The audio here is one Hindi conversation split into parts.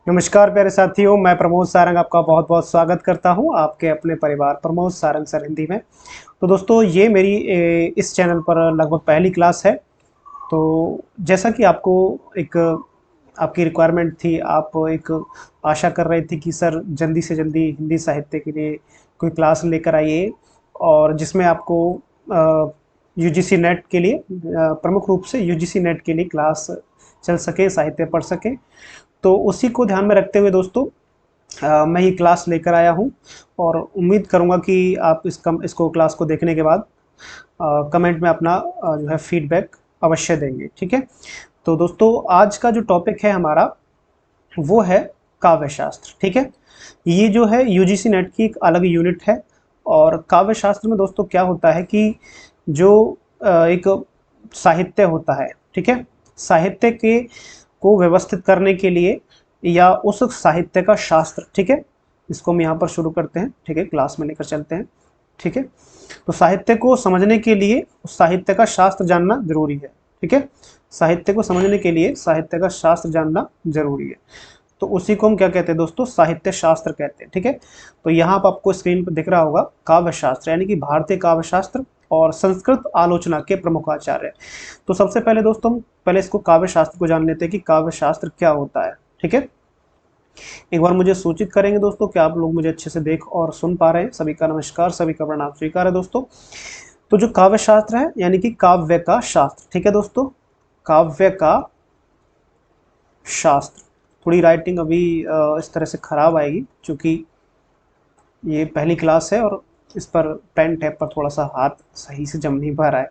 नमस्कार प्यारे साथियों, मैं प्रमोद सारंग आपका बहुत बहुत स्वागत करता हूं आपके अपने परिवार प्रमोद सारंग सर हिंदी में। तो दोस्तों ये मेरी इस चैनल पर लगभग पहली क्लास है। तो जैसा कि आपको एक आपकी रिक्वायरमेंट थी, आप एक आशा कर रहे थे कि सर जल्दी से जल्दी हिंदी साहित्य के लिए कोई क्लास लेकर आइए, और जिसमें आपको यूजीसी नेट के लिए प्रमुख रूप से यूजीसी नेट के लिए क्लास चल सके, साहित्य पढ़ सकें। तो उसी को ध्यान में रखते हुए दोस्तों मैं ये क्लास लेकर आया हूँ, और उम्मीद करूँगा कि आप इसको क्लास को देखने के बाद कमेंट में अपना जो है फीडबैक अवश्य देंगे। ठीक है। तो दोस्तों आज का जो टॉपिक है हमारा वो है काव्य शास्त्र। ठीक है। ये जो है यूजीसी नेट की एक अलग यूनिट है। और काव्य शास्त्र में दोस्तों क्या होता है कि जो एक साहित्य होता है, ठीक है, साहित्य के को व्यवस्थित करने के लिए या उस साहित्य का शास्त्र, ठीक है, इसको हम यहाँ पर शुरू करते हैं। ठीक है, क्लास में लेकर चलते हैं। ठीक है। तो साहित्य को समझने के लिए उस साहित्य का शास्त्र जानना जरूरी है। ठीक है। साहित्य को समझने के लिए साहित्य का शास्त्र जानना जरूरी है। तो उसी को हम क्या कहते हैं दोस्तों? साहित्य शास्त्र कहते हैं। ठीक है। तो यहाँ पर आपको स्क्रीन पर दिख रहा होगा काव्य शास्त्र, यानी कि भारतीय काव्य शास्त्र और संस्कृत आलोचना के प्रमुख आचार्य। तो सबसे पहले दोस्तों हम पहले इसको काव्य शास्त्र को जान लेते हैं कि काव्य शास्त्र क्या होता है। ठीक है। एक बार मुझे सूचित करेंगे दोस्तों कि आप लोग मुझे अच्छे से देख और सुन पा रहे हैं। सभी का नमस्कार, सभी का प्रणाम स्वीकार है दोस्तों। तो जो काव्य शास्त्र है यानी कि काव्य का शास्त्र, ठीक है दोस्तों, काव्य का शास्त्र। थोड़ी राइटिंग अभी इस तरह से खराब आएगी क्योंकि ये पहली क्लास है और इस पर पेन टैप पर थोड़ा सा हाथ सही से जम नहीं पा रहा है।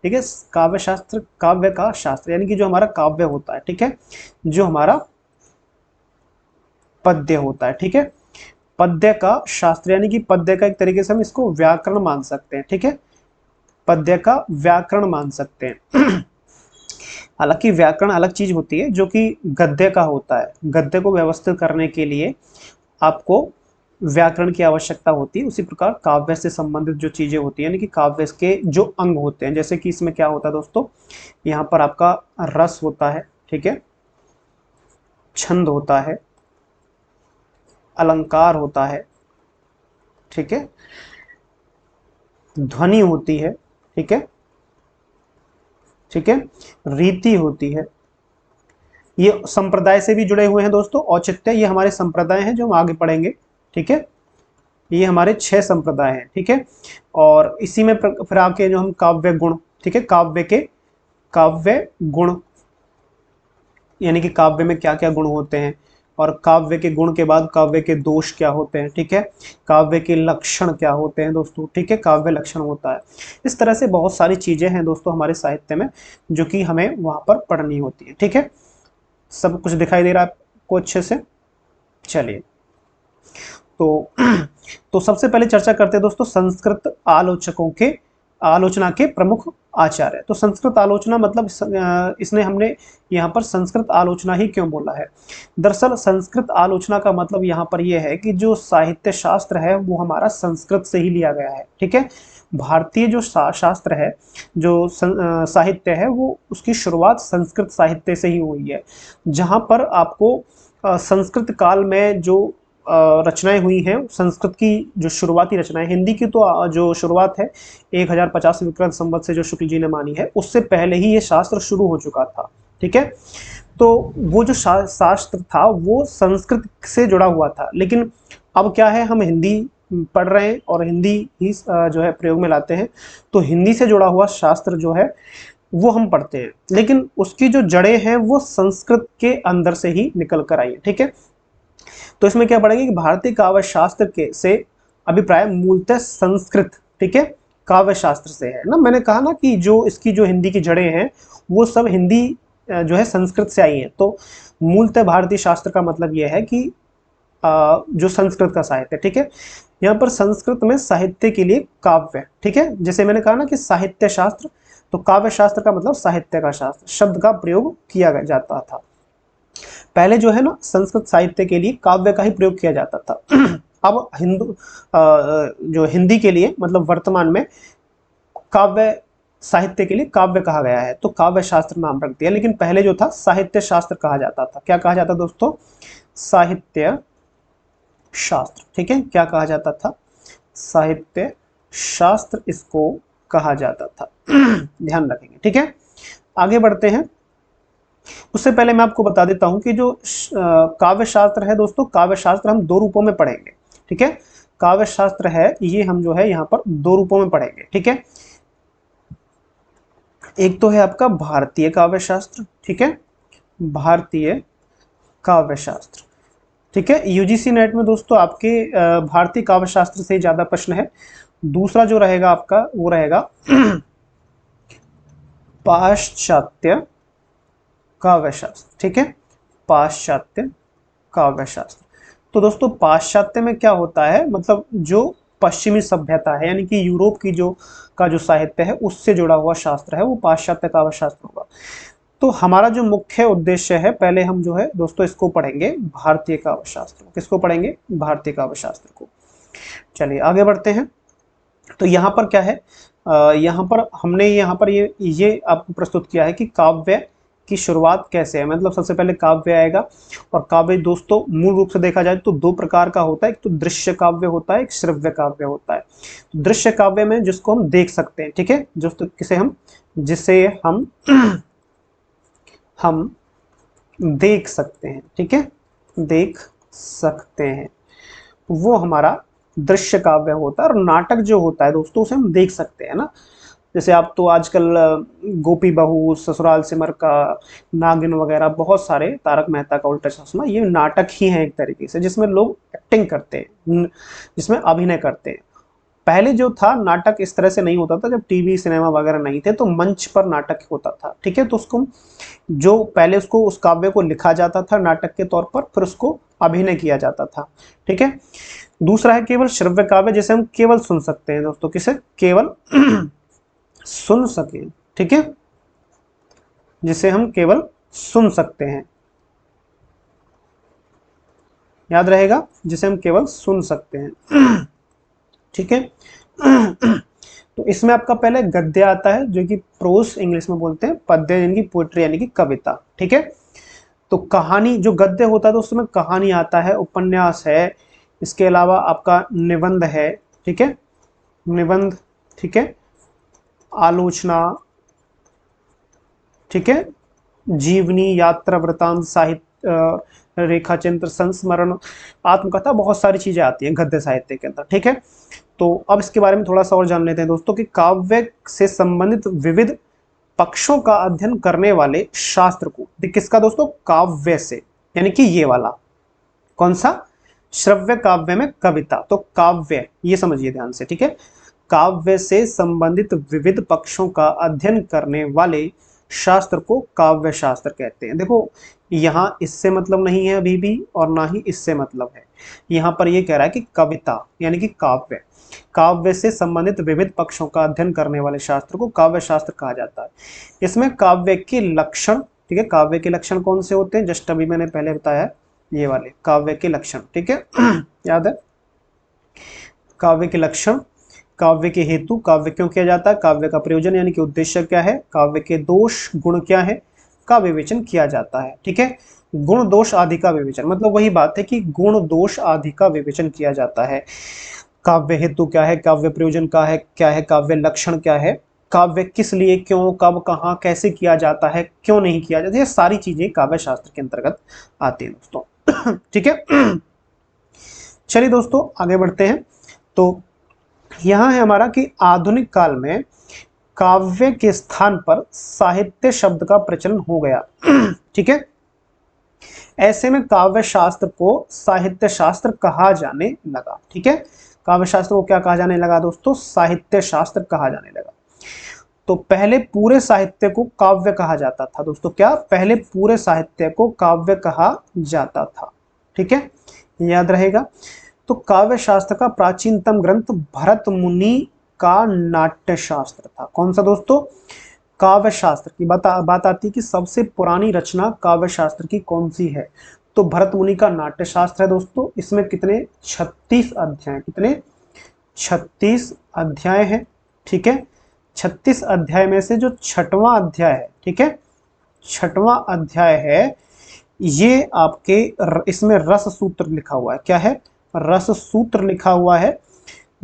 ठीक है। काव्य शास्त्र, काव्य का शास्त्र यानी कि जो हमारा काव्य होता है, ठीक है, जो हमारा पद्य होता है, ठीक है, पद्य का शास्त्र यानी कि पद्य का एक तरीके से हम इसको व्याकरण मान सकते हैं। ठीक है, पद्य का व्याकरण मान सकते हैं। हालांकि व्याकरण अलग चीज होती है जो कि गद्य का होता है। गद्य को व्यवस्थित करने के लिए आपको व्याकरण की आवश्यकता होती है। उसी प्रकार काव्य से संबंधित जो चीजें होती है यानी कि काव्य के जो अंग होते हैं, जैसे कि इसमें क्या होता है दोस्तों, यहाँ पर आपका रस होता है, ठीक है, छंद होता है, अलंकार होता है, ठीक है, ध्वनि होती है, ठीक है, ठीक है, रीति होती है। ये संप्रदाय से भी जुड़े हुए हैं दोस्तों। औचित्य, ये हमारे संप्रदाय हैं जो हम आगे पढ़ेंगे। ठीक है। ये हमारे 6 संप्रदाय हैं। ठीक है। और इसी में फिर आके जो हम काव्य गुण, ठीक है, काव्य के काव्य गुण यानी कि काव्य में क्या क्या गुण होते हैं, और काव्य के गुण के बाद काव्य के दोष क्या होते हैं, ठीक है, काव्य के लक्षण क्या होते हैं दोस्तों, ठीक है, काव्य लक्षण होता है। इस तरह से बहुत सारी चीजें हैं दोस्तों हमारे साहित्य में जो कि हमें वहां पर पढ़नी होती है। ठीक है। सब कुछ दिखाई दे रहा है आपको अच्छे से? चलिए, तो तो सबसे पहले चर्चा करते हैं दोस्तों संस्कृत आलोचकों के, आलोचना के प्रमुख आचार्य। तो संस्कृत आलोचना मतलब इसने हमने यहाँ पर संस्कृत आलोचना ही क्यों बोला है? दरअसल संस्कृत आलोचना का मतलब यहाँ पर यह है कि जो साहित्य शास्त्र है वो हमारा संस्कृत से ही लिया गया है। ठीक है। भारतीय जो शास्त्र है, जो साहित्य है, वो उसकी शुरुआत संस्कृत साहित्य से ही हुई है। जहाँ पर आपको संस्कृत काल में जो रचनाएं हुई हैं, संस्कृत की जो शुरुआती रचनाएं, हिंदी की तो जो शुरुआत है 1050 विक्रम संवत से जो शुक्ल जी ने मानी है, उससे पहले ही ये शास्त्र शुरू हो चुका था। ठीक है। तो वो जो शास्त्र था वो संस्कृत से जुड़ा हुआ था, लेकिन अब क्या है, हम हिंदी पढ़ रहे हैं और हिंदी ही जो है प्रयोग में लाते हैं। तो हिंदी से जुड़ा हुआ शास्त्र जो है वो हम पढ़ते हैं, लेकिन उसकी जो जड़ें हैं वो संस्कृत के अंदर से ही निकल कर आई है। ठीक है। तो इसमें क्या पढ़ेंगे कि भारतीय काव्य शास्त्र के से अभिप्राय मूलतः संस्कृत, ठीक है, काव्य शास्त्र से है ना। मैंने कहा ना कि जो इसकी जो हिंदी की जड़ें हैं वो सब हिंदी जो है संस्कृत से आई हैं। तो मूलतः भारतीय शास्त्र का मतलब यह है कि जो संस्कृत का साहित्य, ठीक है, यहाँ पर संस्कृत में साहित्य के लिए काव्य, ठीक है, जैसे मैंने कहा ना कि साहित्य शास्त्र, तो काव्य शास्त्र का मतलब साहित्य का शास्त्र शब्द का प्रयोग किया जाता था। पहले जो है ना संस्कृत साहित्य के लिए काव्य का ही प्रयोग किया जाता था। अब जो हिंदी के लिए मतलब वर्तमान में काव्य साहित्य के लिए काव्य कहा गया है, तो काव्य शास्त्र नाम रख दिया। लेकिन पहले जो था साहित्य शास्त्र कहा जाता था। क्या कहा जाता दोस्तों? साहित्य शास्त्र। ठीक है, क्या कहा जाता था? साहित्य शास्त्र इसको कहा जाता था। ध्यान रखेंगे। ठीक है, आगे बढ़ते हैं। उससे पहले मैं आपको बता देता हूं कि जो काव्य शास्त्र है दोस्तों, काव्य शास्त्र हम दो रूपों में पढ़ेंगे। ठीक है, काव्य शास्त्र है ये हम जो है यहाँ पर दो रूपों में पढ़ेंगे। ठीक है, एक तो है आपका भारतीय काव्य शास्त्र। ठीक है, भारतीय काव्य शास्त्र। ठीक है, यूजीसी नेट में दोस्तों आपके भारतीय काव्य शास्त्र से ज्यादा प्रश्न है। दूसरा जो रहेगा आपका वो रहेगा पाश्चात्य काव्य शास्त्र। ठीक है, पाश्चात्य काव्य शास्त्र। तो दोस्तों पाश्चात्य में क्या होता है, मतलब जो पश्चिमी सभ्यता है, यानी कि यूरोप की जो साहित्य है उससे जुड़ा हुआ शास्त्र है, वो पाश्चात्य काव्य शास्त्र होगा। तो हमारा जो मुख्य उद्देश्य है, पहले हम जो है दोस्तों इसको पढ़ेंगे, भारतीय काव्य शास्त्र। किसको पढ़ेंगे? भारतीय काव्य शास्त्र को। चलिए आगे बढ़ते हैं। तो यहाँ पर क्या है, यहाँ पर हमने यहाँ पर ये आपको प्रस्तुत किया है कि काव्य की शुरुआत कैसे है। मतलब सबसे पहले काव्य आएगा, और काव्य दोस्तों मूल रूप से देखा जाए तो दो प्रकार का होता है। एक तो दृश्य काव्य होता है, एक श्रव्य काव्य होता है। तो दृश्य काव्य में जिसको हम देख सकते हैं, ठीक है, जिसे हम देख सकते हैं। ठीक है, देख सकते हैं, वो हमारा दृश्य काव्य होता है। और नाटक जो होता है दोस्तों उसे हम देख सकते हैं ना। जैसे आप तो आजकल गोपी बहू, ससुराल सिमर का, नागिन वगैरह बहुत सारे, तारक मेहता का उल्टा चश्मा, ये नाटक ही है एक तरीके से, जिसमें लोग एक्टिंग करते हैं, जिसमें अभिनय करते हैं। पहले जो था नाटक इस तरह से नहीं होता था, जब टीवी सिनेमा वगैरह नहीं थे तो मंच पर नाटक होता था। ठीक है, तो उसको जो पहले उसको उस काव्य को लिखा जाता था नाटक के तौर पर, फिर उसको अभिनय किया जाता था। ठीक है, दूसरा है केवल श्रव्य काव्य, जिसे हम केवल सुन सकते हैं दोस्तों। किसे? केवल सुन सके। ठीक है, जिसे हम केवल सुन सकते हैं, याद रहेगा, जिसे हम केवल सुन सकते हैं। ठीक है, तो इसमें आपका पहले गद्य आता है, जो कि प्रोज इंग्लिश में बोलते हैं, पद्य यानी कि पोएट्री यानी कि कविता। ठीक है, तो कहानी जो गद्य होता है तो उसमें कहानी आता है, उपन्यास है, इसके अलावा आपका निबंध है। ठीक है, निबंध, ठीक है, आलोचना, ठीक है, जीवनी, यात्रा वृतांत, साहित्य, रेखाचित्र, संस्मरण, आत्मकथा, बहुत सारी चीजें आती हैं गद्य साहित्य के अंदर। ठीक है, तो अब इसके बारे में थोड़ा सा और जान लेते हैं दोस्तों कि काव्य से संबंधित विविध पक्षों का अध्ययन करने वाले शास्त्र को, किसका दोस्तों? काव्य से, यानी कि ये वाला कौन सा? श्रव्य काव्य में कविता। तो काव्य, ये समझिए ध्यान से। ठीक है, काव्य से संबंधित विविध पक्षों का अध्ययन करने वाले शास्त्र को काव्य शास्त्र कहते हैं। देखो यहाँ इससे मतलब नहीं है अभी भी, और ना ही इससे मतलब है। यहाँ पर ये कह रहा है कि कविता यानी कि काव्य, काव्य से संबंधित विविध पक्षों का अध्ययन करने वाले शास्त्र को काव्य शास्त्र कहा जाता है। इसमें काव्य के लक्षण, ठीक है, काव्य के लक्षण कौन से होते हैं? जस्ट अभी मैंने पहले बताया, ये वाले काव्य के लक्षण। ठीक है, याद है, काव्य के लक्षण, काव्य के हेतु, काव्य क्यों किया जाता है, काव्य का प्रयोजन यानी कि उद्देश्य क्या है, काव्य के दोष गुण क्या है, का विवेचन किया जाता है। ठीक है, गुण दोष आदि का विवेचन, मतलब वही बात है कि गुण दोष आदि का विवेचन किया जाता है। काव्य हेतु क्या है, काव्य प्रयोजन क्या है, काव्य लक्षण क्या है, काव्य किस लिए, क्यों, कब, कहाँ, कैसे किया जाता है, क्यों नहीं किया जाता, ये सारी चीजें काव्य शास्त्र के अंतर्गत आती है दोस्तों। ठीक है, चलिए दोस्तों आगे बढ़ते हैं। तो यहां है हमारा कि आधुनिक काल में काव्य के स्थान पर साहित्य शब्द का प्रचलन हो गया। ठीक है, ऐसे में काव्य शास्त्र को साहित्य शास्त्र कहा जाने लगा। ठीक है, काव्य शास्त्र को क्या कहा जाने लगा दोस्तों? साहित्य शास्त्र कहा जाने लगा। तो पहले पूरे साहित्य को काव्य कहा जाता था दोस्तों। क्या? पहले पूरे साहित्य को काव्य कहा जाता था। ठीक है, याद रहेगा। तो काव्य शास्त्र का प्राचीनतम ग्रंथ भरत मुनि का नाट्य शास्त्र था। कौन सा दोस्तों? काव्य शास्त्र की बात आती है कि सबसे पुरानी रचना काव्य शास्त्र की कौन सी है, तो भरत मुनि का नाट्य शास्त्र है दोस्तों। इसमें कितने? 36 अध्याय। कितने? 36 अध्याय है। ठीक है, 36 अध्याय में से जो छठवां अध्याय है, ठीक है, छठवां अध्याय है, ये आपके इसमें रस सूत्र लिखा हुआ है। क्या है? रस सूत्र लिखा हुआ है,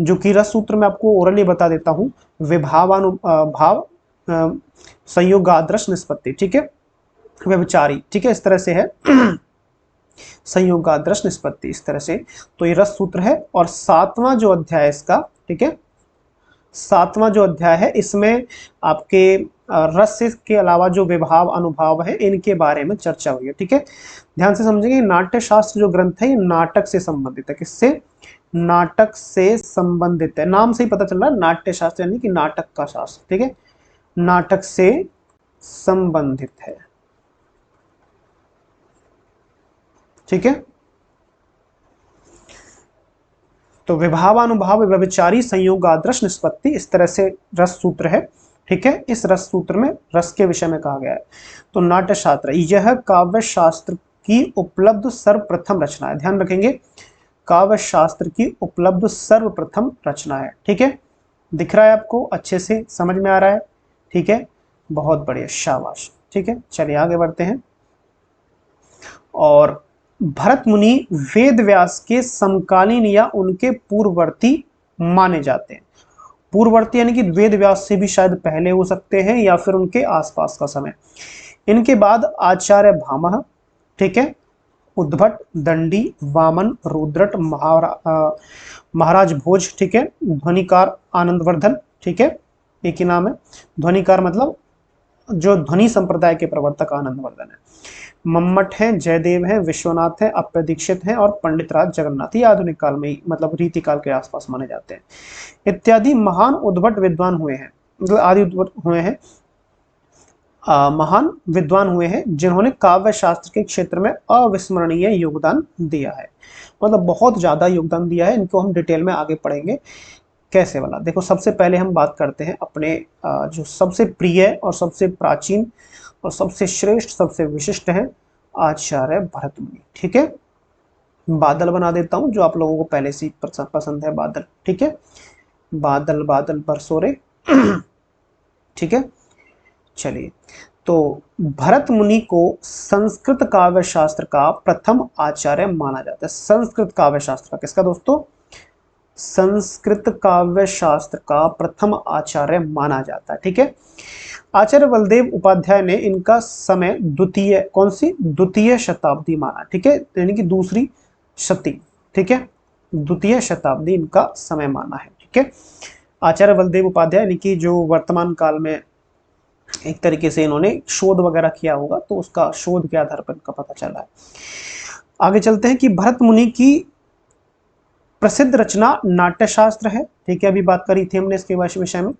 जो कि रस सूत्र में आपको ओरली बता देता हूं। विभावानुभाव संयोगादर्श निष्पत्ति, ठीक है, व्यभिचारी, ठीक है, इस तरह से है। संयोगादर्श निष्पत्ति, इस तरह से। तो ये रस सूत्र है। और 7वां जो अध्याय इसका, ठीक है, 7वां जो अध्याय है इसमें आपके रस के अलावा जो विभाव अनुभाव है इनके बारे में चर्चा हुई है, ठीक है। ध्यान से समझेंगे, नाट्य शास्त्र जो ग्रंथ है ये नाटक से संबंधित है। किससे? नाटक से संबंधित है। नाम से ही पता चल रहा है, नाट्य शास्त्र यानी कि नाटक का शास्त्र, ठीक है, नाटक से संबंधित है, ठीक है। तो विभावानुभाव व्यभिचारी संयोगादर्श निष्पत्ति, इस तरह से रस सूत्र है, ठीक है। इस रस सूत्र में रस के विषय में कहा गया है। तो नाट्य शास्त्र यह काव्य शास्त्र की उपलब्ध सर्वप्रथम रचना है। ध्यान रखेंगे, काव्य शास्त्र की उपलब्ध सर्वप्रथम रचना है, ठीक है। दिख रहा है आपको? अच्छे से समझ में आ रहा है? ठीक है, बहुत बढ़िया, शाबाश, ठीक है। चलिए आगे बढ़ते हैं। और भरत मुनि वेद व्यास के समकालीन या उनके पूर्ववर्ती माने जाते हैं। पूर्ववर्ती यानी कि वेद व्यास से भी शायद पहले हो सकते हैं या फिर उनके आसपास का समय। इनके बाद आचार्य भामह, ठीक है, उद्भट, दंडी, वामन, रुद्रट, महाराज भोज, ठीक है, ध्वनिकार आनंदवर्धन, ठीक है, एक ही नाम है। ध्वनिकार मतलब जो ध्वनि संप्रदाय के प्रवर्तक आनंदवर्धन है। मम्मट हैं, जयदेव हैं, विश्वनाथ हैं, अप्य दीक्षित हैं और पंडित राज जगन्नाथ, ये आधुनिक काल में मतलब रीति काल के आसपास माने जाते हैं। इत्यादि महान उद्भट विद्वान हुए हैं, मतलब आदि उद्भट हुए हैं, महान विद्वान हुए हैं जिन्होंने काव्य शास्त्र के क्षेत्र में अविस्मरणीय योगदान दिया है। मतलब बहुत ज्यादा योगदान दिया है। इनको हम डिटेल में आगे पढ़ेंगे कैसे वाला। देखो, सबसे पहले हम बात करते हैं अपने जो सबसे प्रिय और सबसे प्राचीन और सबसे श्रेष्ठ, सबसे विशिष्ट है आचार्य भरत मुनि, ठीक है। बादल बना देता हूं, जो आप लोगों को पहले से पसंद है, बादल, ठीक है, बादल बादल बरसो रे। ठीक है, चलिए। तो भरत मुनि को संस्कृत काव्य शास्त्र का प्रथम आचार्य माना जाता है। संस्कृत काव्य शास्त्र का किसका दोस्तों? संस्कृत काव्य शास्त्र का प्रथम आचार्य माना जाता है, ठीक है। आचार्य बलदेव उपाध्याय ने इनका समय द्वितीय, कौन सी? द्वितीय शताब्दी माना, ठीक है, यानी कि दूसरी शती, ठीक है, द्वितीय शताब्दी इनका समय माना है, ठीक है। आचार्य बलदेव उपाध्याय यानी कि जो वर्तमान काल में एक तरीके से इन्होंने शोध वगैरह किया होगा, तो उसका शोध के आधार पर इनका पता चला है। आगे चलते हैं कि भरत मुनि की प्रसिद्ध रचना नाट्यशास्त्र है, ठीक है, अभी बात करी थी हमने इसके विषय में,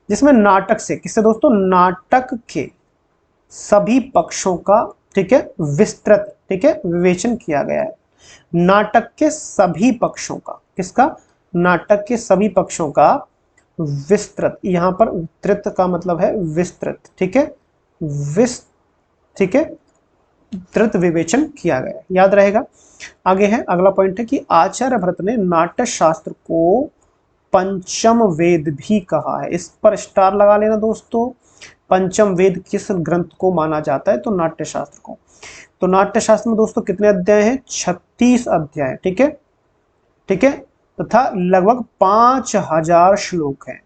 जिसमें नाटक से, किससे दोस्तों? नाटक के सभी पक्षों का, ठीक है, विस्तृत, ठीक है, विवेचन किया गया है। नाटक के सभी पक्षों का, किसका? नाटक के सभी पक्षों का विस्तृत, यहां पर विस्तृत का मतलब है विस्तृत, ठीक है, ठीक है, विस्तृत विवेचन किया गया, याद रहेगा। आगे है, अगला पॉइंट है कि आचार्य भरत ने नाट्य शास्त्र को पंचम वेद भी कहा है। इस पर स्टार लगा लेना दोस्तों। पंचम वेद किस ग्रंथ को माना जाता है? तो नाट्य शास्त्र को। तो नाट्य शास्त्र में दोस्तों कितने अध्याय हैं? 36 अध्याय, ठीक है, ठीक है, तथा लगभग 5000 श्लोक हैं।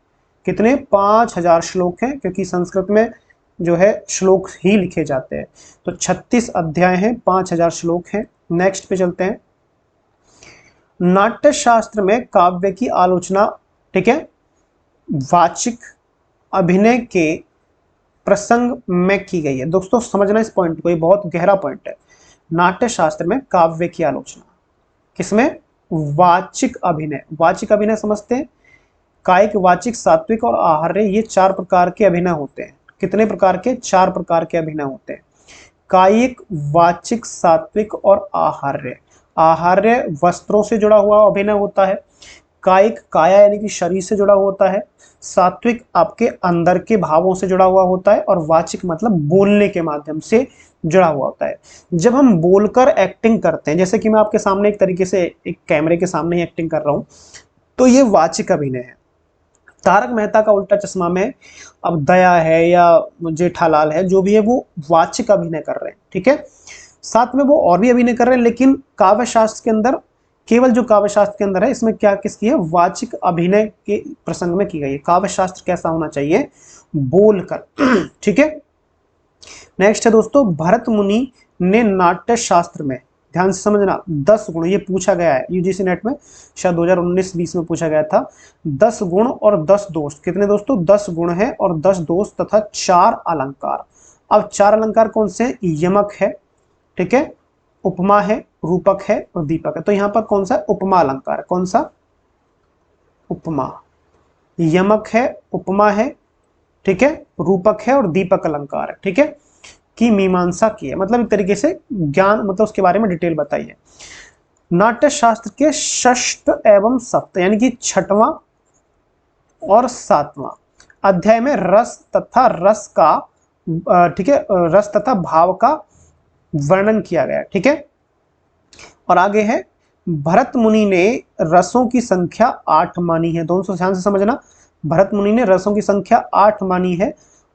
कितने? 5000 श्लोक हैं, क्योंकि संस्कृत में जो है श्लोक ही लिखे जाते हैं। तो 36 अध्याय हैं, 5000 श्लोक हैं। नेक्स्ट पे चलते हैं। नाट्य शास्त्र में काव्य की आलोचना, ठीक है, वाचिक अभिनय के प्रसंग में की गई है। दोस्तों समझना इस पॉइंट को, ये बहुत गहरा पॉइंट है। नाट्य शास्त्र में काव्य की आलोचना किसमें? वाचिक अभिनय। वाचिक अभिनय समझते हैं? कायिक, वाचिक, सात्विक और आहार्य, ये 4 प्रकार के अभिनय होते हैं। कितने प्रकार के? 4 प्रकार के अभिनय होते हैं। कायिक, वाचिक, सात्विक और आहार्य। आहार्य वस्त्रों से जुड़ा हुआ अभिनय होता है। कायिक काया यानी कि शरीर से जुड़ा होता है। सात्विक आपके अंदर के भावों से जुड़ा हुआ होता है। और वाचिक मतलब बोलने के माध्यम से जुड़ा हुआ होता है। जब हम बोलकर एक्टिंग करते हैं, जैसे कि मैं आपके सामने एक तरीके से एक कैमरे के सामने ही एक्टिंग कर रहा हूं, तो ये वाचिक अभिनय है। तारक मेहता का उल्टा चश्मा में अब दया है या जेठालाल है, जो भी है, वो वाचिक अभिनय कर रहे हैं, ठीक है। साथ में वो और भी अभिनय कर रहे हैं, लेकिन काव्य शास्त्र के अंदर, केवल जो काव्य शास्त्र के अंदर है, इसमें क्या किसकी है, वाचिक अभिनय के प्रसंग में की गई है। काव्य शास्त्र कैसा होना चाहिए, बोलकर। ठीक है। नेक्स्ट है दोस्तों, भरत मुनि ने नाट्य शास्त्र में, ध्यान से समझना, 10 गुण, ये पूछा गया है यूजीसी नेट में, शायद 2019-20 में पूछा गया था। 10 गुण और 10 दोष, कितने दोस्तों, 10 गुण है और 10 दोष तथा 4 अलंकार। अब 4 अलंकार कौन से हैं, यमक है, ठीक है, उपमा है, रूपक है और दीपक है। तो यहां पर कौन सा उपमा अलंकार, कौन सा, उपमा, यमक है, उपमा है, ठीक है, रूपक है और दीपक अलंकार है, ठीक है, की मीमांसा की है। मतलब एक तरीके से ज्ञान, मतलब उसके बारे में डिटेल बताई है। नाट्य शास्त्र के षष्ठ एवं सप्त, यानी कि 6वां और 7वां अध्याय में रस तथा रस का, ठीक है, रस तथा भाव का वर्णन किया गया, ठीक है। और आगे है, भरत मुनि ने रसों की संख्या 8 मानी है। दोनों ध्यान से समझना, भरत मुनि ने रसों की संख्या 8 मानी है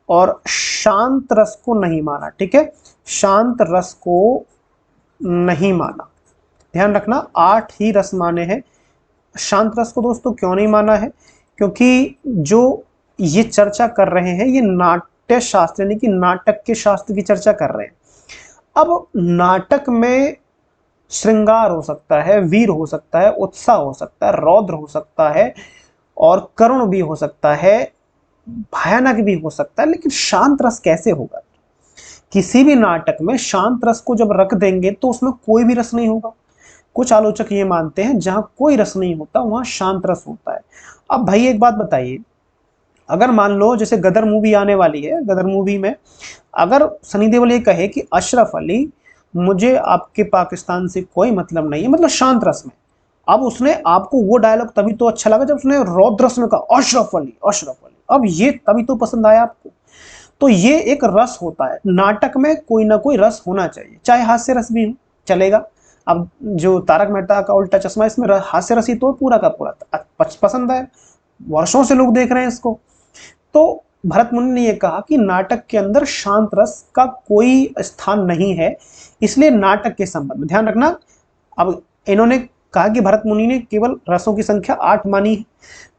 और शांत रस को नहीं माना, ठीक है, शांत रस को नहीं माना। ध्यान रखना, 8 ही रस माने हैं। शांत रस को दोस्तों क्यों नहीं माना है, क्योंकि जो ये चर्चा कर रहे हैं ये नाट्य शास्त्र, यानी कि नाटक के शास्त्र की चर्चा कर रहे हैं। अब नाटक में श्रृंगार हो सकता है, वीर हो सकता है, उत्साह हो सकता है, रौद्र हो सकता है और करुण भी हो सकता है, भयानक भी हो सकता है, लेकिन शांत रस कैसे होगा। किसी भी नाटक में शांत रस को जब रख देंगे तो उसमें कोई भी रस नहीं होगा। कुछ आलोचक ये मानते हैं जहां कोई रस नहीं होता वहां शांत रस होता है। अब भाई एक बात बताइए, अगर मान लो जैसे गदर मूवी आने वाली है, गदर मूवी में अगर सनी देओल ये कहे कि अशरफ अली, मुझे आपके पाकिस्तान से कोई मतलब नहीं है, मतलब शांत रस में, अब उसने आपको वो डायलॉग तभी तो अच्छा लगा जब उसने रौद्र रस में कहा अशरफ अली, अशरफ अली, अब ये तभी तो पसंद आया आपको। तो ये एक रस होता है, नाटक में कोई ना कोई रस होना चाहिए, चाहे हास्य रस भी हो चलेगा। अब जो तारक मेहता का उल्टा चश्मा, इसमें हास्य रस ही तो पूरा का पूरा पसंद है, वर्षों से लोग देख रहे हैं इसको। तो भरत मुनि ने यह कहा कि नाटक के अंदर शांत रस का कोई स्थान नहीं है, इसलिए नाटक के संबंध में ध्यान रखना। अब इन्होंने कहा कि भरत मुनि ने केवल रसों की संख्या 8 मानी है,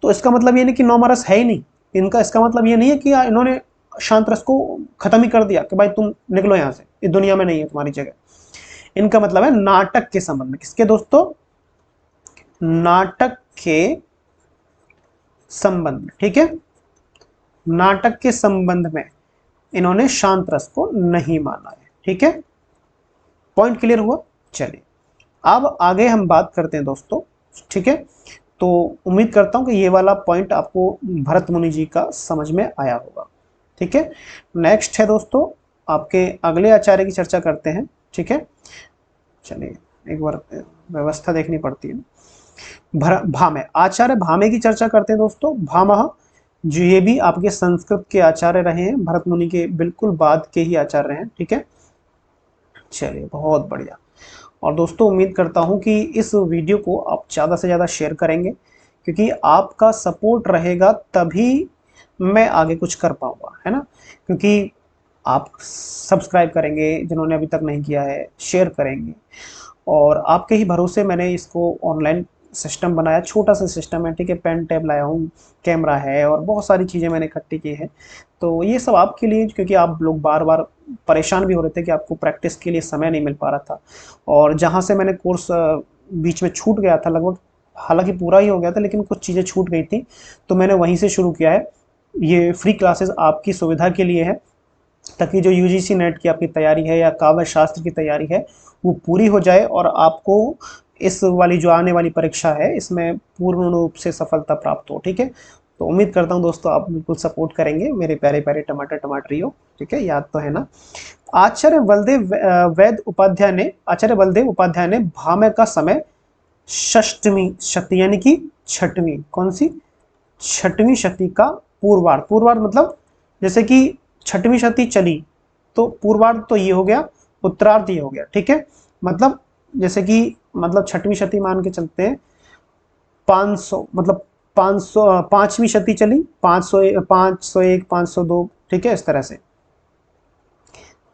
तो इसका मतलब ये नहीं कि 9वां रस है ही नहीं इनका, इसका मतलब ये नहीं है कि इन्होंने शांत रस को खत्म ही कर दिया कि भाई तुम निकलो यहां से, इस दुनिया में नहीं है तुम्हारी जगह। इनका मतलब है नाटक के संबंध में, किसके दोस्तों, नाटक के संबंध में, ठीक है, नाटक के संबंध में इन्होंने शांत रस को नहीं माना है, ठीक है। पॉइंट क्लियर हुआ। चलिए अब आगे हम बात करते हैं दोस्तों, ठीक है। तो उम्मीद करता हूं कि ये वाला पॉइंट आपको भरत मुनि जी का समझ में आया होगा, ठीक है। नेक्स्ट है दोस्तों, आपके अगले आचार्य की चर्चा करते हैं, ठीक है। चलिए एक बार व्यवस्था देखनी पड़ती है। भामे, आचार्य भामे की चर्चा करते हैं दोस्तों। भामह, जो ये भी आपके संस्कृत के आचार्य रहे हैं, भरत मुनि के बिल्कुल बाद के ही आचार्य हैं, ठीक है। चलिए बहुत बढ़िया। और दोस्तों उम्मीद करता हूं कि इस वीडियो को आप ज़्यादा से ज़्यादा शेयर करेंगे, क्योंकि आपका सपोर्ट रहेगा तभी मैं आगे कुछ कर पाऊंगा, है ना। क्योंकि आप सब्सक्राइब करेंगे जिन्होंने अभी तक नहीं किया है, शेयर करेंगे, और आपके ही भरोसे मैंने इसको ऑनलाइन सिस्टम बनाया, छोटा सा सिस्टम है, ठीक है। पेन टैब लाया हूँ, कैमरा है और बहुत सारी चीज़ें मैंने इकट्ठी की है। तो ये सब आपके लिए, क्योंकि आप लोग बार बार परेशान भी हो रहे थे कि आपको प्रैक्टिस के लिए समय नहीं मिल पा रहा था, और जहाँ से मैंने कोर्स बीच में छूट गया था लगभग, हालांकि पूरा ही हो गया था लेकिन कुछ चीज़ें छूट गई थी, तो मैंने वहीं से शुरू किया है। ये फ्री क्लासेस आपकी सुविधा के लिए है, ताकि जो यूजीसी नेट की आपकी तैयारी है या काव्य शास्त्र की तैयारी है वो पूरी हो जाए और आपको इस वाली जो आने वाली परीक्षा है इसमें पूर्ण रूप से सफलता प्राप्त हो, ठीक है। तो उम्मीद करता हूँ दोस्तों आप बिल्कुल सपोर्ट करेंगे, मेरे प्यारे प्यारे टमाटर टमाटरियों, ठीक है, याद तो है ना। आचार्य बलदेव उपाध्याय ने भामे का समय षष्ठवीं शती, यानी कि छठवीं, कौन सी, छठवीं शती का पूर्वार्ध। पूर्वार्ध मतलब जैसे कि छठवीं शती चली तो पूर्वार्ध तो ये हो गया, उत्तरार्ध ये हो गया, ठीक है। मतलब जैसे कि मतलब छठवीं शती मान के चलते हैं 500, मतलब 500, पांचवी शती चली, 501, 502, ठीक है, इस तरह से।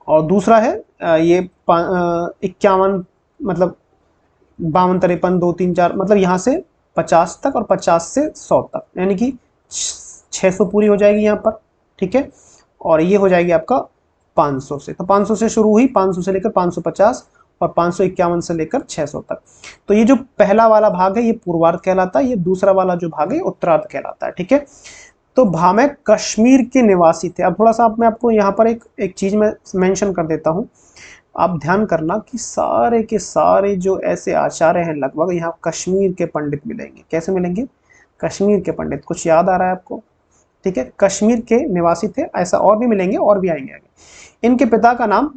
और दूसरा है ये 51, मतलब 52, 53, 2, 3, 4, मतलब यहाँ से 50 तक और 50 से 100 तक, यानी कि 600 पूरी हो जाएगी यहाँ पर, ठीक है। और ये हो जाएगी आपका 500 से, तो 500 से शुरू हुई, 500 से लेकर 550 और 551 से लेकर 600 तक। तो ये जो पहला वाला भाग है ये पूर्वार्ध कहलाता है, ये दूसरा वाला जो भाग है उत्तरार्ध कहलाता है, ठीक है। तो भामे कश्मीर के निवासी थे। अब थोड़ा सा मैं आपको यहाँ पर एक चीज में मेंशन कर देता हूँ, आप ध्यान करना कि सारे के सारे जो ऐसे आचार्य हैं लगभग यहाँ कश्मीर के पंडित मिलेंगे। कैसे मिलेंगे? कश्मीर के पंडित। कुछ याद आ रहा है आपको? ठीक है, कश्मीर के निवासी थे, ऐसा और भी मिलेंगे, और भी आएंगे आगे। इनके पिता का नाम,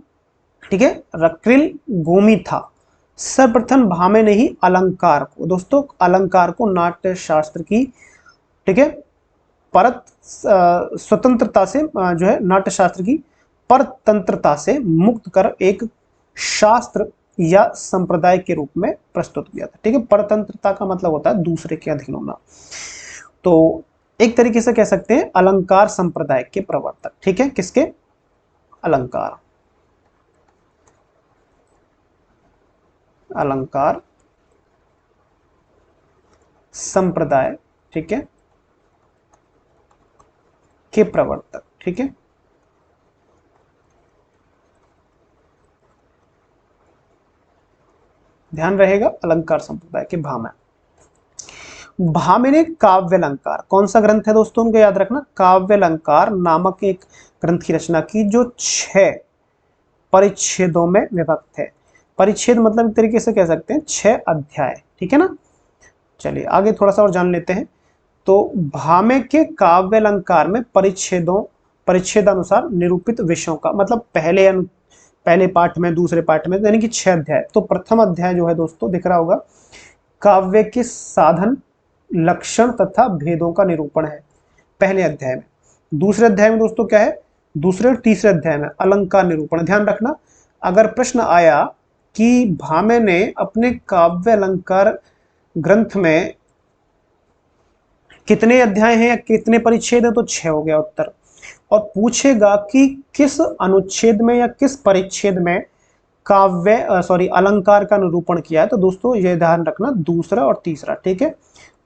ठीक है, रक्रिल गोमी था। सर्वप्रथम भामे ने ही अलंकार को, दोस्तों अलंकार को नाट्य शास्त्र की, ठीक है, परत स्वतंत्रता से जो है नाट्य शास्त्र की परतंत्रता से मुक्त कर एक शास्त्र या संप्रदाय के रूप में प्रस्तुत किया था, ठीक है। परतंत्रता का मतलब होता है दूसरे के अधीन होना, तो एक तरीके से कह सकते हैं अलंकार संप्रदाय के प्रवर्तक, ठीक है। किसके? अलंकार, अलंकार संप्रदाय, ठीक है, के प्रवर्तक, ठीक है। ध्यान रहेगा, अलंकार संप्रदाय के भामे। भामे ने काव्य अलंकार, कौन सा ग्रंथ है दोस्तों उनको याद रखना, काव्य अलंकार नामक एक ग्रंथ की रचना की जो 6 परिच्छेदों में विभक्त है। परिच्छेद मतलब एक तरीके से कह सकते हैं 6 अध्याय, ठीक है ना। चलिए आगे थोड़ा सा और जान लेते हैं। तो भामे के काव्य अलंकार में परिच्छेदानुसार निरूपित विषयों का मतलब पहले पाठ में, दूसरे पाठ में, यानी कि 6 अध्याय। तो प्रथम अध्याय जो है दोस्तों दिख रहा होगा, काव्य के साधन, लक्षण तथा भेदों का निरूपण है पहले अध्याय में। दूसरे अध्याय में दोस्तों क्या है? दूसरे और तीसरे अध्याय में अलंकार निरूपण। ध्यान रखना, अगर प्रश्न आया कि भामे ने अपने काव्य अलंकार ग्रंथ में कितने अध्याय हैं या कितने परिच्छेद हैं, तो 6 हो गया उत्तर। और पूछेगा कि किस अनुच्छेद में या किस परिच्छेद में अलंकार का निरूपण किया है, तो दोस्तों ये ध्यान रखना दूसरा और तीसरा, ठीक है,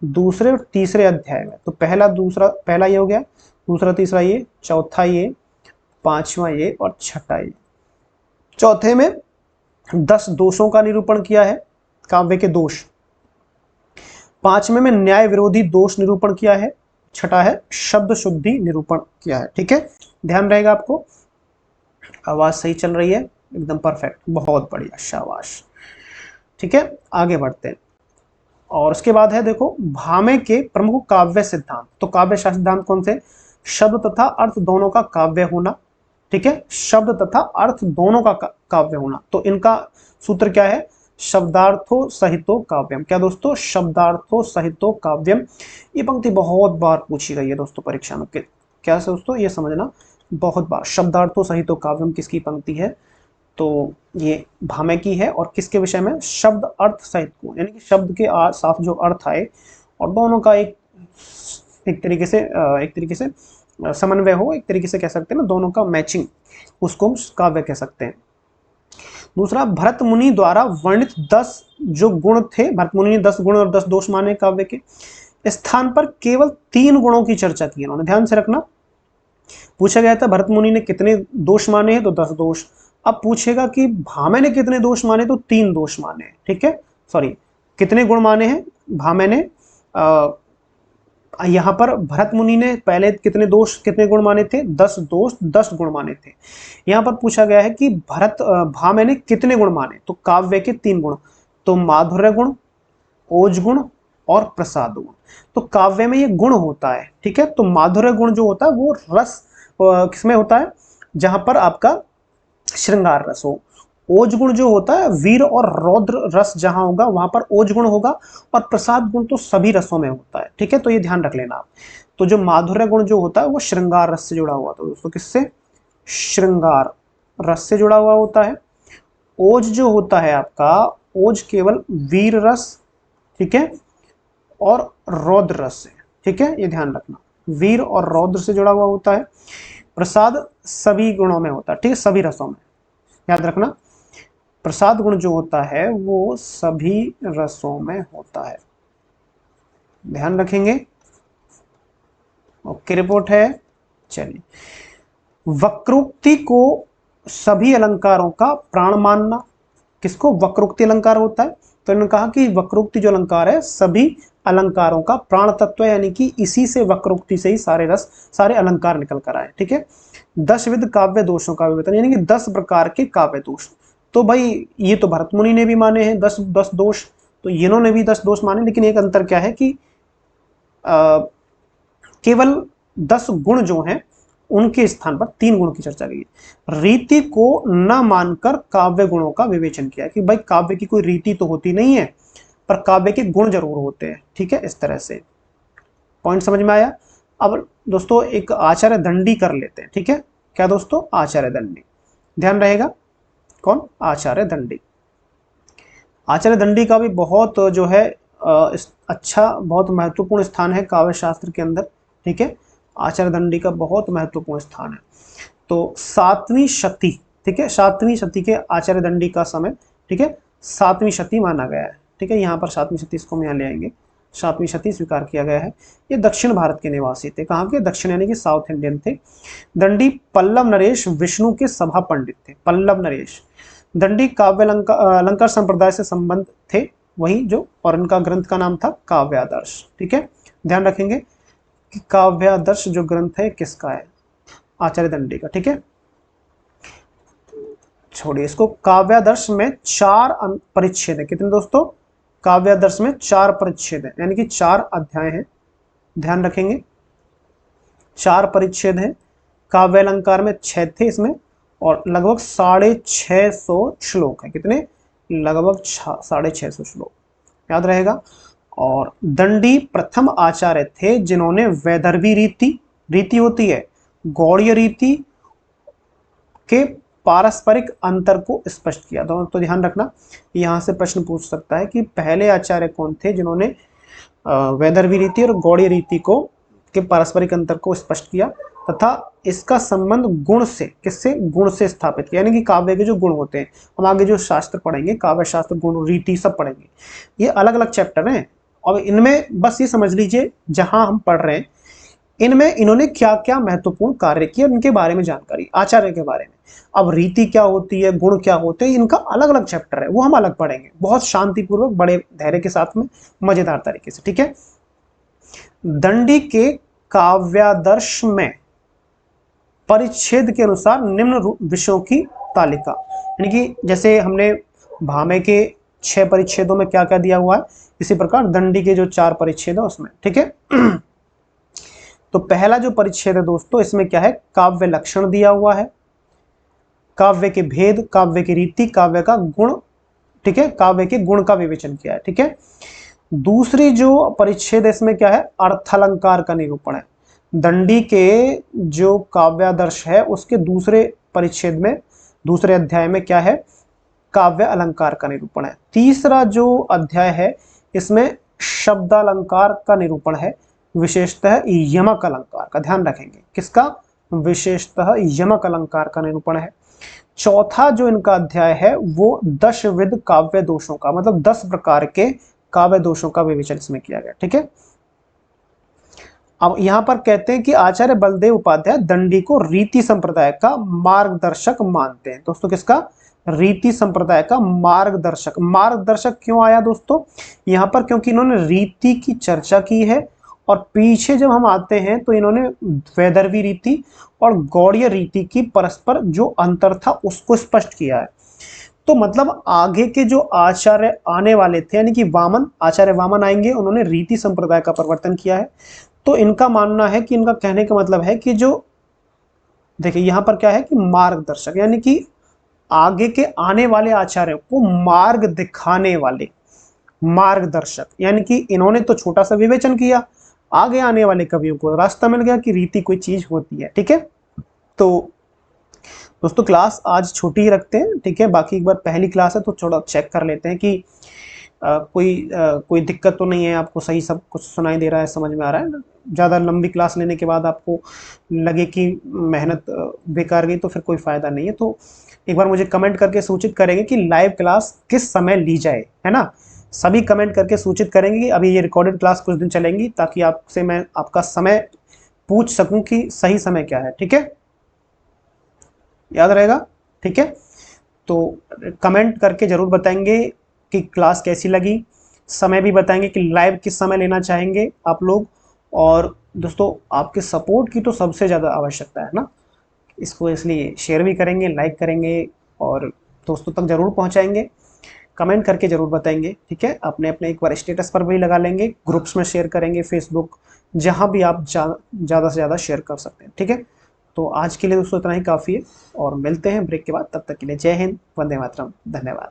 दूसरे और तीसरे अध्याय में। तो पहला ये हो गया, दूसरा तीसरा ये, चौथा ये, पांचवा ये और छठा ये। चौथे में 10 दोषों का निरूपण किया है, काव्य के दोष। पांचवें में न्याय विरोधी दोष निरूपण किया है। छठा है शब्द शुद्धि निरूपण किया है, ठीक है। ध्यान रहेगा आपको। आवाज सही चल रही है? एकदम परफेक्ट, बहुत बढ़िया, शाबाश, ठीक है। आगे बढ़ते हैं। और उसके बाद है देखो भामे के प्रमुख काव्य सिद्धांत। तो काव्य सिद्धांत कौन से? शब्द तथा अर्थ दोनों का काव्य होना, ठीक है, शब्द तथा अर्थ दोनों का काव्य होना। तो इनका सूत्र क्या है? शब्दार्थो सहितो काव्यम। क्या दोस्तों? शब्दार्थो सहितो काव्यम। ये पंक्ति बहुत बार पूछी गई है दोस्तों परीक्षा में। क्या दोस्तों ये समझना, बहुत बार। शब्दार्थो सहितो काव्यम किसकी पंक्ति है? तो ये भामे की है। और किसके विषय में? शब्द अर्थ सहित को, यानी कि शब्द के साथ जो अर्थ आए और दोनों का एक तरीके से समन्वय हो, एक तरीके से कह सकते हैं ना, दोनों का मैचिंग, उसको काव्य कह सकते हैं। दूसरा, भरत मुनि द्वारा वर्णित 10 जो गुण थे, भरत मुनि ने 10 गुण और 10 दोष माने काव्य के, स्थान पर केवल 3 गुणों की चर्चा की उन्होंने। ध्यान से रखना, पूछा गया था भरत मुनि ने कितने दोष माने हैं, तो 10 दोष। अब पूछेगा कि भामे ने कितने दोष माने, तो 3 दोष माने हैं, ठीक है। सॉरी, कितने गुण माने हैं भामे ने? यहाँ पर भरत मुनि ने पहले कितने गुण माने थे? 10 दोष 10 गुण माने थे। यहाँ पर पूछा गया है कि भामे ने कितने गुण माने, तो काव्य के 3 गुण, तो माधुर्य गुण, ओज गुण और प्रसाद गुण। तो काव्य में ये गुण होता है, ठीक है। तो माधुर्य गुण जो होता है वो रस किसमें होता है? जहां पर आपका श्रृंगार रस हो। ओज गुण जो होता है वीर और रौद्र रस जहां होगा वहां पर ओज गुण होगा। और प्रसाद गुण तो सभी रसों में होता है, ठीक है। तो ये ध्यान रख लेना आप। तो जो माधुर्य गुण जो होता है वो श्रृंगार रस से जुड़ा हुआ था दोस्तों। किससे? श्रृंगार रस से जुड़ा हुआ होता है। ओज जो होता है आपका, ओज केवल वीर रस, ठीक है, और रौद्र रस से, ठीक है, ये ध्यान रखना, वीर और रौद्र से जुड़ा हुआ होता है। प्रसाद सभी गुणों में होता है, ठीक है, सभी रसों में। याद रखना, प्रसाद गुण जो होता है वो सभी रसों में होता है, ध्यान रखेंगे। ओके, रिपोर्ट है। चलिए, वक्रोक्ति को सभी अलंकारों का प्राण मानना, किसको वक्रोक्ति अलंकार होता है, तो इन्होंने कहा कि वक्रोक्ति जो अलंकार है सभी अलंकारों का प्राण तत्व है, यानी कि इसी से वक्रोक्ति से ही सारे रस सारे अलंकार निकल कर आए। ठीक है, 10 काव्य दोषों का विवेचन, यानी कि 10 प्रकार के काव्य दोष। तो भाई ये तो भरत मुनि ने भी माने हैं 10 दोष, तो इन्होंने भी 10 दोष माने, लेकिन एक अंतर क्या है कि केवल 10 गुण जो हैं उनके स्थान पर 3 गुण की चर्चा की है। रीति को न मानकर काव्य गुणों का विवेचन किया कि भाई काव्य की कोई रीति तो होती नहीं है, पर काव्य के गुण जरूर होते हैं। ठीक है, इस तरह से पॉइंट समझ में आया। अब दोस्तों एक आचार्य दंडी कर लेते हैं। ठीक है, क्या दोस्तों, आचार्य दंडी, ध्यान रहेगा कौन, आचार्य दंडी। आचार्य दंडी का भी बहुत जो है अच्छा, बहुत महत्वपूर्ण स्थान है काव्य शास्त्र के अंदर। ठीक है, आचार्य दंडी का बहुत महत्वपूर्ण स्थान है। तो 7वीं शती, ठीक है, 7वीं शती के आचार्य दंडी का समय, ठीक है, 7वीं शती माना गया है। ठीक है, यहाँ पर 7वीं शती, इसको हम यहाँ ले आएंगे, 7वीं शती स्वीकार किया गया है। ये दक्षिण भारत के निवासी थे, कहाँ के, दक्षिण यानी कि साउथ इंडियन थे। दंडी पल्लव नरेश विष्णु के सभा पंडित थे, पल्लव नरेश। दंडी काव्य अलंकार संप्रदाय से संबंध थे, वही जो, और इनका ग्रंथ का नाम था काव्यादर्श। ठीक है, ध्यान रखेंगे कि काव्यादर्श जो ग्रंथ है किसका है, आचार्य दंडी का। ठीक है, छोड़िए इसको। काव्यादर्श में 4 परिच्छेद है, कितने दोस्तों, काव्यादर्श में 4 परिच्छेद है, यानी कि 4 अध्याय हैं, ध्यान रखेंगे 4 परिच्छेद हैं। काव्य अलंकार में 6 थे इसमें, और लगभग 650 श्लोक है, कितने, लगभग 650 श्लोक, याद रहेगा। और दंडी प्रथम आचार्य थे जिन्होंने वैदर्भी रीति होती है, गौड़ीय रीति के पारस्परिक अंतर को स्पष्ट किया। तो ध्यान रखना, यहां से प्रश्न पूछ सकता है कि पहले आचार्य कौन थे जिन्होंने वैदर्भी रीति और गौड़ीय रीति को के पारस्परिक अंतर को स्पष्ट किया, तथा इसका संबंध गुण से, किससे, गुण से स्थापित किया, यानी कि काव्य के जो गुण होते हैं, हम आगे जो शास्त्र पढ़ेंगे, काव्य शास्त्र, गुण, रीति सब पढ़ेंगे, ये अलग अलग चैप्टर हैं। और इनमें बस ये समझ लीजिए जहां हम पढ़ रहे हैं इनमें इन्होंने क्या क्या महत्वपूर्ण कार्य किए, उनके बारे में जानकारी, आचार्य के बारे में। अब रीति क्या होती है, गुण क्या होते हैं, इनका अलग अलग चैप्टर है, वो हम अलग पढ़ेंगे, बहुत शांतिपूर्वक, बड़े धैर्य के साथ में, मजेदार तरीके से। ठीक है, दंडी के काव्यादर्श में परिच्छेद के अनुसार निम्न विषयों की तालिका, यानी कि जैसे हमने भामे के 6 परिच्छेदों में क्या क्या दिया हुआ है, इसी प्रकार दंडी के जो 4 परिच्छेद है उसमें। ठीक है, तो पहला जो परिच्छेद है दोस्तों, इसमें क्या है, काव्य लक्षण दिया हुआ है, काव्य के भेद, काव्य की रीति, काव्य का गुण। ठीक है, काव्य के गुण का विवेचन किया है। ठीक है, दूसरी जो परिच्छेद है इसमें क्या है, अर्थालंकार का निरूपण है। दंडी के जो काव्यादर्श है उसके दूसरे परिच्छेद में, दूसरे अध्याय में क्या है, काव्य अलंकार का निरूपण है। तीसरा जो अध्याय है इसमें शब्दालंकार का निरूपण है, विशेषतः यमक अलंकार का, ध्यान रखेंगे किसका, विशेषतः यमक अलंकार का निरूपण है। चौथा जो इनका अध्याय है वो 10 विध काव्य दोषों का, मतलब 10 प्रकार के काव्य दोषों का विवेचन इसमें किया गया। ठीक है, अब यहां पर कहते हैं कि आचार्य बलदेव उपाध्याय दंडी को रीति संप्रदाय का मार्गदर्शक मानते हैं। दोस्तों किसका, रीति संप्रदाय का मार्गदर्शक। मार्गदर्शक क्यों आया दोस्तों यहां पर, क्योंकि इन्होंने रीति की चर्चा की है, और पीछे जब हम आते हैं तो इन्होंने वैदर्भी रीति और गौड़ीय रीति की परस्पर जो अंतर था उसको स्पष्ट किया है। तो मतलब आगे के जो आचार्य आने वाले थे, यानी कि वामन, आचार्य वामन आएंगे, उन्होंने रीति संप्रदाय का परिवर्तन किया है। तो इनका मानना है कि, इनका कहने का मतलब है कि जो, देखिए यहां पर क्या है कि मार्गदर्शक, यानी कि आगे के आने वाले आचार्यों को मार्ग दिखाने वाले, मार्गदर्शक, यानी कि इन्होंने तो छोटा सा विवेचन किया, आगे आने वाले कवियों को रास्ता मिल गया कि रीति कोई चीज होती है। ठीक है, तो दोस्तों क्लास आज छोटी ही रखते हैं। ठीक है, बाकी एक बार पहली क्लास है तो थोड़ा चेक कर लेते हैं कि कोई दिक्कत तो नहीं है, आपको सही सब कुछ सुनाई दे रहा है, समझ में आ रहा है ना। ज़्यादा लंबी क्लास लेने के बाद आपको लगे कि मेहनत बेकार गई तो फिर कोई फ़ायदा नहीं है। तो एक बार मुझे कमेंट करके सूचित करेंगे कि लाइव क्लास किस समय ली जाए, है ना। सभी कमेंट करके सूचित करेंगे कि अभी ये रिकॉर्डेड क्लास कुछ दिन चलेंगी, ताकि आपसे मैं आपका समय पूछ सकूं कि सही समय क्या है। ठीक है, याद रहेगा। ठीक है, तो कमेंट करके जरूर बताएंगे कि क्लास कैसी लगी, समय भी बताएंगे कि लाइव किस समय लेना चाहेंगे आप लोग। और दोस्तों, आपके सपोर्ट की तो सबसे ज़्यादा आवश्यकता है ना, इसको इसलिए शेयर भी करेंगे, लाइक करेंगे और दोस्तों तक जरूर पहुंचाएंगे। कमेंट करके जरूर बताएंगे। ठीक है, अपने अपने एक बार स्टेटस पर भी लगा लेंगे, ग्रुप्स में शेयर करेंगे, फेसबुक, जहां भी आप ज़्यादा से ज़्यादा शेयर कर सकते हैं। ठीक है, तो आज के लिए दोस्तों इतना ही काफ़ी है और मिलते हैं ब्रेक के बाद। तब तक के लिए जय हिंद, वंदे मातरम, धन्यवाद।